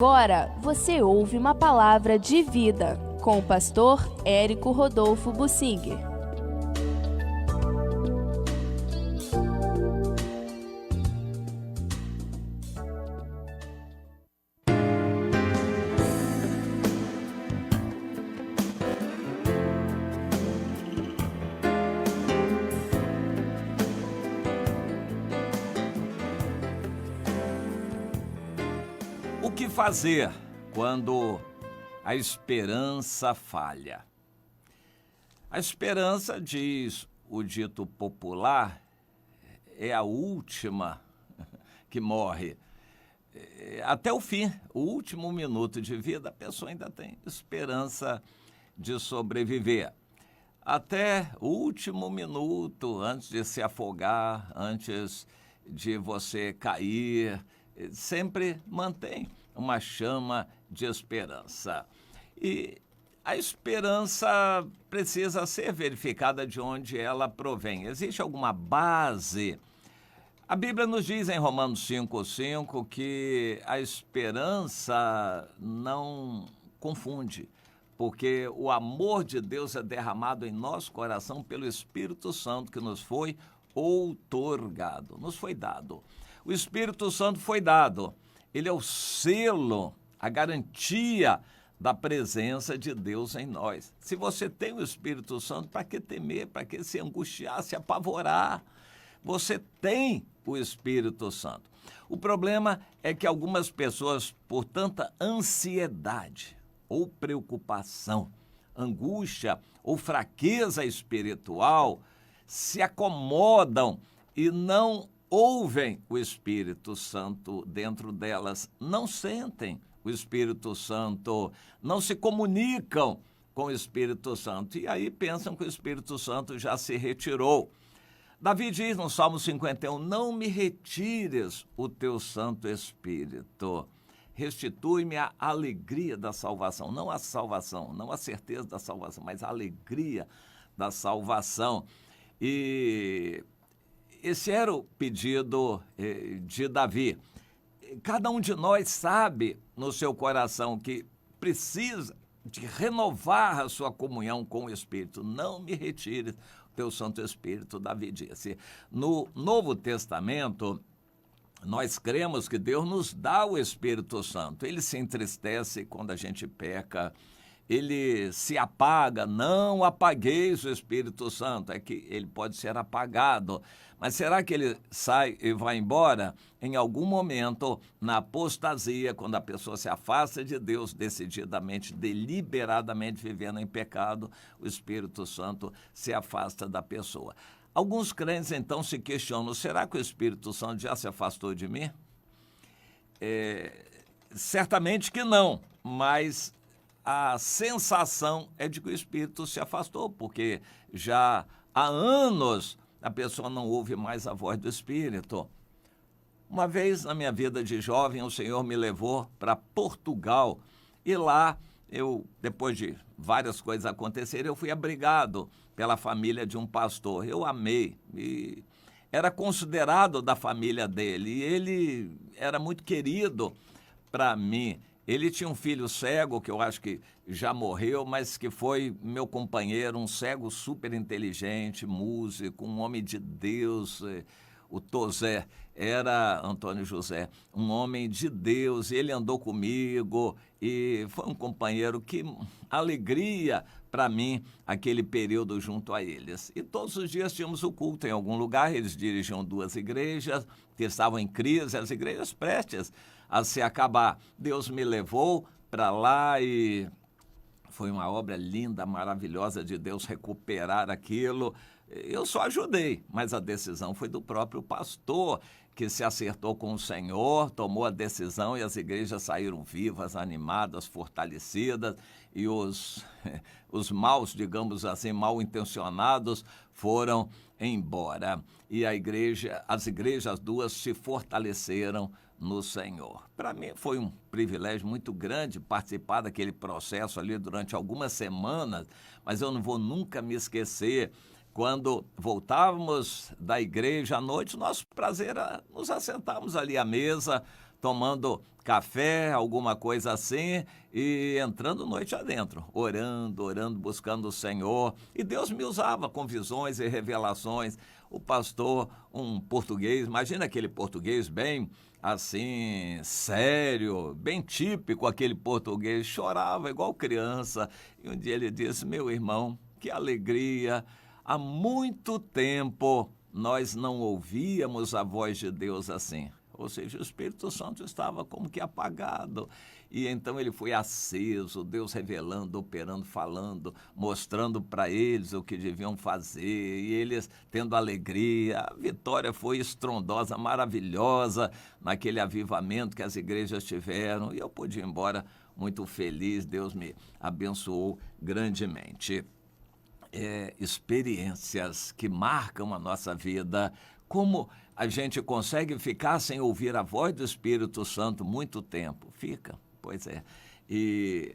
Agora você ouve uma palavra de vida com o pastor Érico Rodolfo Bussinger. O que fazer quando a esperança falha? A esperança, diz o dito popular, é a última que morre. Até o fim, o último minuto de vida, a pessoa ainda tem esperança de sobreviver. Até o último minuto, antes de se afogar, antes de você cair, sempre mantém uma chama de esperança. E a esperança precisa ser verificada de onde ela provém. Existe alguma base? A Bíblia nos diz em Romanos 5:5 que a esperança não confunde, porque o amor de Deus é derramado em nosso coração pelo Espírito Santo que nos foi outorgado, nos foi dado. O Espírito Santo foi dado. Ele é o selo, a garantia da presença de Deus em nós. Se você tem o Espírito Santo, para que temer? Para que se angustiar, se apavorar? Você tem o Espírito Santo. O problema é que algumas pessoas, por tanta ansiedade ou preocupação, angústia ou fraqueza espiritual, se acomodam e não ouvem o Espírito Santo dentro delas, não sentem o Espírito Santo, não se comunicam com o Espírito Santo e aí pensam que o Espírito Santo já se retirou. Davi diz no Salmo 51, não me retires o teu Santo Espírito, restitui-me a alegria da salvação, não a salvação, não a certeza da salvação, mas a alegria da salvação. E esse era o pedido de Davi. Cada um de nós sabe no seu coração que precisa de renovar a sua comunhão com o Espírito. Não me retire o teu Santo Espírito, Davi disse. No Novo Testamento, nós cremos que Deus nos dá o Espírito Santo. Ele se entristece quando a gente peca, ele se apaga, não apagueis o Espírito Santo, é que ele pode ser apagado. Mas será que ele sai e vai embora? Em algum momento, na apostasia, quando a pessoa se afasta de Deus decididamente, deliberadamente vivendo em pecado, o Espírito Santo se afasta da pessoa. Alguns crentes, então, se questionam, será que o Espírito Santo já se afastou de mim? Certamente que não, mas a sensação é de que o Espírito se afastou, porque já há anos a pessoa não ouve mais a voz do Espírito. Uma vez na minha vida de jovem, o Senhor me levou para Portugal e lá depois de várias coisas acontecerem, eu fui abrigado pela família de um pastor. Eu amei e era considerado da família dele e ele era muito querido para mim. Ele tinha um filho cego, que eu acho que já morreu, mas que foi meu companheiro, um cego super inteligente, músico, um homem de Deus. O Tozé era Antônio José, um homem de Deus, e ele andou comigo e foi um companheiro que alegria para mim aquele período junto a eles. E todos os dias tínhamos o culto em algum lugar, eles dirigiam 2 igrejas que estavam em crise, as igrejas prestes a se acabar. Deus me levou para lá e foi uma obra linda, maravilhosa de Deus recuperar aquilo. Eu só ajudei, mas a decisão foi do próprio pastor, que se acertou com o Senhor, tomou a decisão e as igrejas saíram vivas, animadas, fortalecidas e os maus, digamos assim, mal intencionados foram embora. E as igrejas 2 se fortaleceram no Senhor. Para mim foi um privilégio muito grande participar daquele processo ali durante algumas semanas, mas eu não vou nunca me esquecer. Quando voltávamos da igreja à noite, nosso prazer era nos assentarmos ali à mesa, tomando café, alguma coisa assim, e entrando noite adentro, orando, buscando o Senhor. E Deus me usava com visões e revelações. O pastor, um português, imagina aquele português bem assim, sério, bem típico, aquele português, chorava igual criança. E um dia ele disse: meu irmão, que alegria, há muito tempo nós não ouvíamos a voz de Deus assim. Ou seja, o Espírito Santo estava como que apagado. E então ele foi aceso, Deus revelando, operando, falando, mostrando para eles o que deviam fazer. E eles tendo alegria. A vitória foi estrondosa, maravilhosa, naquele avivamento que as igrejas tiveram. E eu pude ir embora muito feliz, Deus me abençoou grandemente. Experiências que marcam a nossa vida. Como a gente consegue ficar sem ouvir a voz do Espírito Santo muito tempo? Fica, pois é. E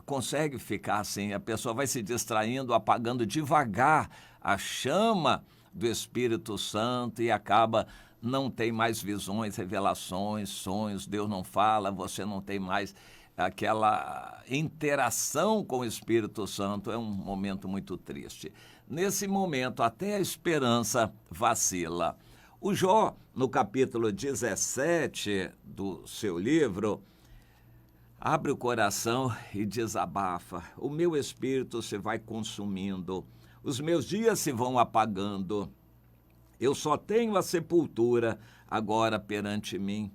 consegue ficar assim, a pessoa vai se distraindo, apagando devagar a chama do Espírito Santo e acaba, não tem mais visões, revelações, sonhos, Deus não fala, você não tem mais aquela interação com o Espírito Santo. É um momento muito triste. Nesse momento, até a esperança vacila. O Jó, no capítulo 17 do seu livro, abre o coração e desabafa. O meu espírito se vai consumindo, os meus dias se vão apagando. Eu só tenho a sepultura agora perante mim.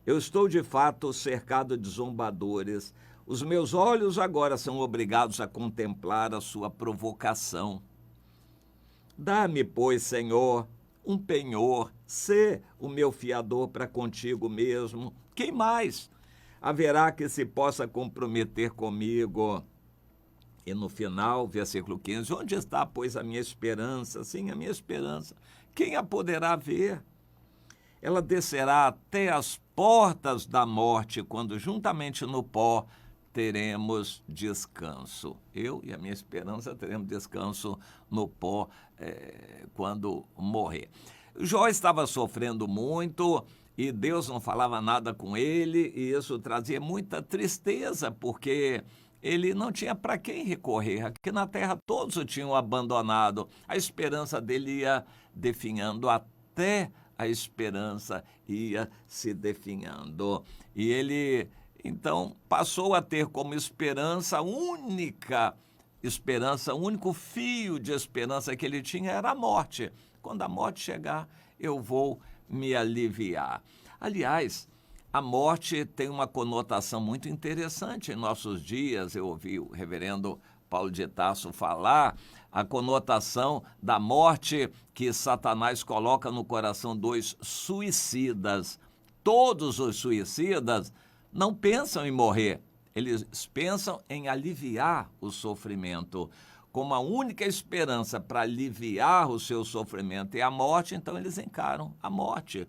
Eu estou de fato cercado de zombadores. Os meus olhos agora são obrigados a contemplar a sua provocação. Dá-me, pois, Senhor, um penhor, sê o meu fiador para contigo mesmo. Quem mais haverá que se possa comprometer comigo? E no final, versículo 15, onde está, pois, a minha esperança? Sim, a minha esperança. Quem a poderá ver? Ela descerá até as portas da morte, quando juntamente no pó teremos descanso. Eu e a minha esperança teremos descanso no pó quando morrer. Jó estava sofrendo muito e Deus não falava nada com ele, e isso trazia muita tristeza, porque ele não tinha para quem recorrer. Aqui na terra todos o tinham abandonado. A esperança dele ia definhando, até a esperança ia se definhando. E ele, então, passou a ter como esperança, o único fio de esperança que ele tinha era a morte. Quando a morte chegar, eu vou me aliviar. Aliás, a morte tem uma conotação muito interessante em nossos dias. Eu ouvi o reverendo Paulo de Tarso falar a conotação da morte que Satanás coloca no coração dos suicidas. Todos os suicidas não pensam em morrer, eles pensam em aliviar o sofrimento. Como a única esperança para aliviar o seu sofrimento é a morte, então eles encaram a morte,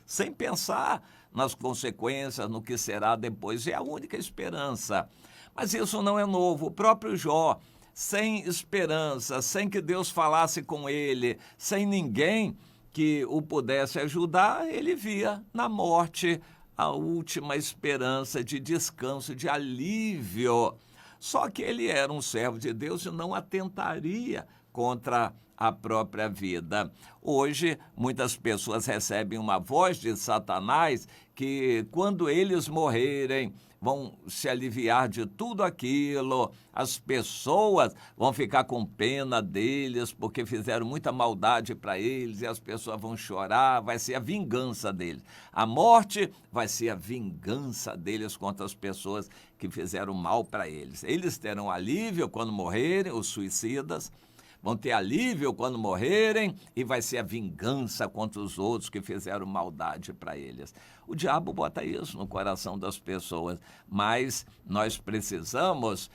sem pensar nas consequências, no que será depois. É a única esperança. Mas isso não é novo. O próprio Jó, sem esperança, sem que Deus falasse com ele, sem ninguém que o pudesse ajudar, ele via na morte a última esperança de descanso, de alívio. Só que ele era um servo de Deus e não atentaria contra a própria vida. Hoje, muitas pessoas recebem uma voz de Satanás que, quando eles morrerem, vão se aliviar de tudo aquilo. As pessoas vão ficar com pena deles porque fizeram muita maldade para eles, e as pessoas vão chorar. Vai ser a vingança deles. A morte vai ser a vingança deles contra as pessoas que fizeram mal para eles. Eles terão alívio quando morrerem, os suicidas vão ter alívio quando morrerem, e vai ser a vingança contra os outros que fizeram maldade para eles. O diabo bota isso no coração das pessoas, mas nós precisamos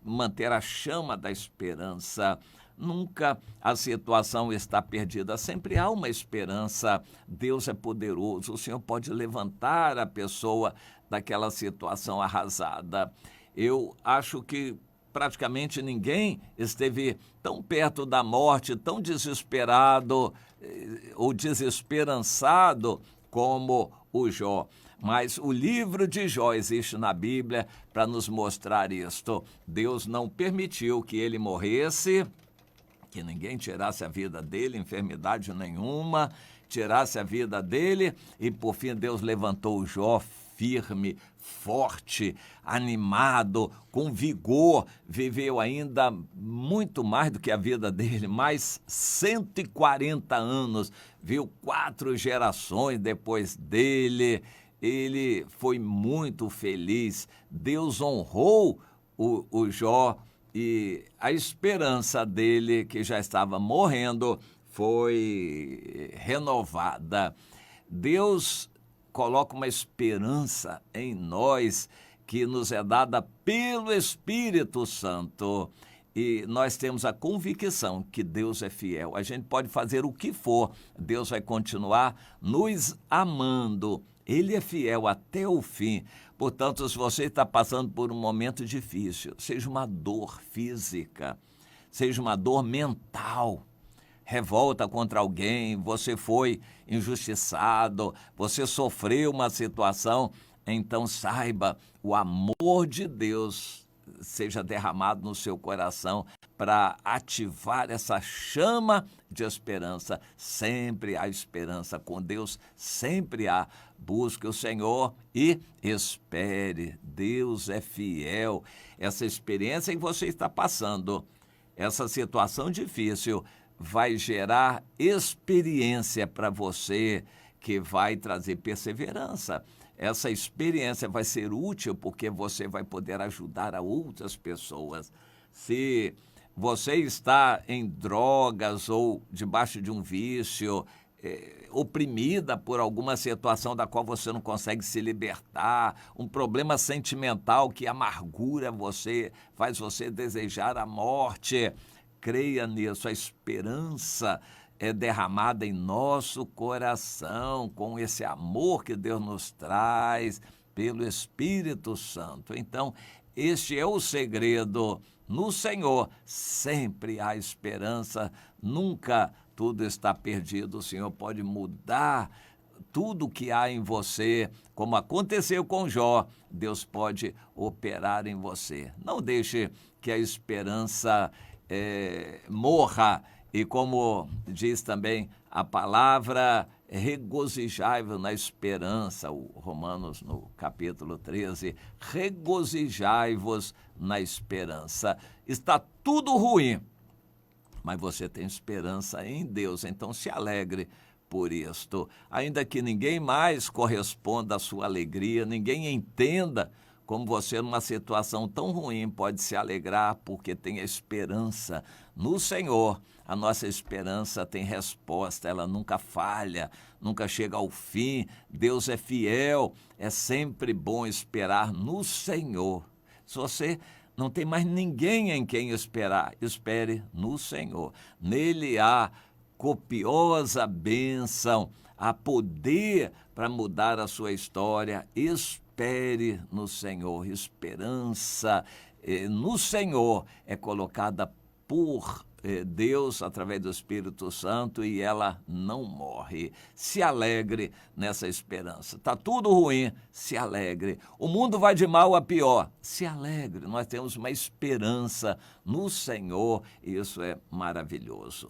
manter a chama da esperança. Nunca a situação está perdida, sempre há uma esperança. Deus é poderoso, o Senhor pode levantar a pessoa daquela situação arrasada. Eu acho que praticamente ninguém esteve tão perto da morte, tão desesperado ou desesperançado como o Jó. Mas o livro de Jó existe na Bíblia para nos mostrar isto. Deus não permitiu que ele morresse, que ninguém tirasse a vida dele, enfermidade nenhuma, tirasse a vida dele, e por fim Deus levantou Jó firme, forte, animado, com vigor, viveu ainda muito mais do que a vida dele, mais 140 anos, viu 4 gerações depois dele, ele foi muito feliz, Deus honrou o Jó, e a esperança dele, que já estava morrendo, foi renovada. Deus coloca uma esperança em nós que nos é dada pelo Espírito Santo. E nós temos a convicção que Deus é fiel. A gente pode fazer o que for, Deus vai continuar nos amando. Ele é fiel até o fim. Portanto, se você está passando por um momento difícil, seja uma dor física, seja uma dor mental, revolta contra alguém, você foi injustiçado, você sofreu uma situação, então saiba, o amor de Deus seja derramado no seu coração para ativar essa chama de esperança. Sempre há esperança com Deus, sempre há. Busque o Senhor e espere. Deus é fiel. Essa experiência que você está passando, essa situação difícil, vai gerar experiência para você, que vai trazer perseverança. Essa experiência vai ser útil porque você vai poder ajudar a outras pessoas. Se você está em drogas ou debaixo de um vício, oprimida por alguma situação da qual você não consegue se libertar, um problema sentimental que amargura você, faz você desejar a morte, creia nisso, a esperança é derramada em nosso coração com esse amor que Deus nos traz pelo Espírito Santo. Então, este é o segredo. No Senhor sempre há esperança, nunca tudo está perdido. O Senhor pode mudar tudo que há em você, como aconteceu com Jó, Deus pode operar em você. Não deixe que a esperança morra. E como diz também a palavra, regozijai-vos na esperança, o Romanos no capítulo 13, regozijai-vos na esperança. Está tudo ruim, mas você tem esperança em Deus, então se alegre por isto. Ainda que ninguém mais corresponda à sua alegria, ninguém entenda como você, numa situação tão ruim, pode se alegrar porque tem a esperança no Senhor. A nossa esperança tem resposta, ela nunca falha, nunca chega ao fim. Deus é fiel, é sempre bom esperar no Senhor. Se você não tem mais ninguém em quem esperar, espere no Senhor. Nele há copiosa bênção, há poder para mudar a sua história. Espere no Senhor. Esperança no Senhor é colocada por Deus através do Espírito Santo e ela não morre. Se alegre nessa esperança. Está tudo ruim, se alegre. O mundo vai de mal a pior, se alegre. Nós temos uma esperança no Senhor e isso é maravilhoso.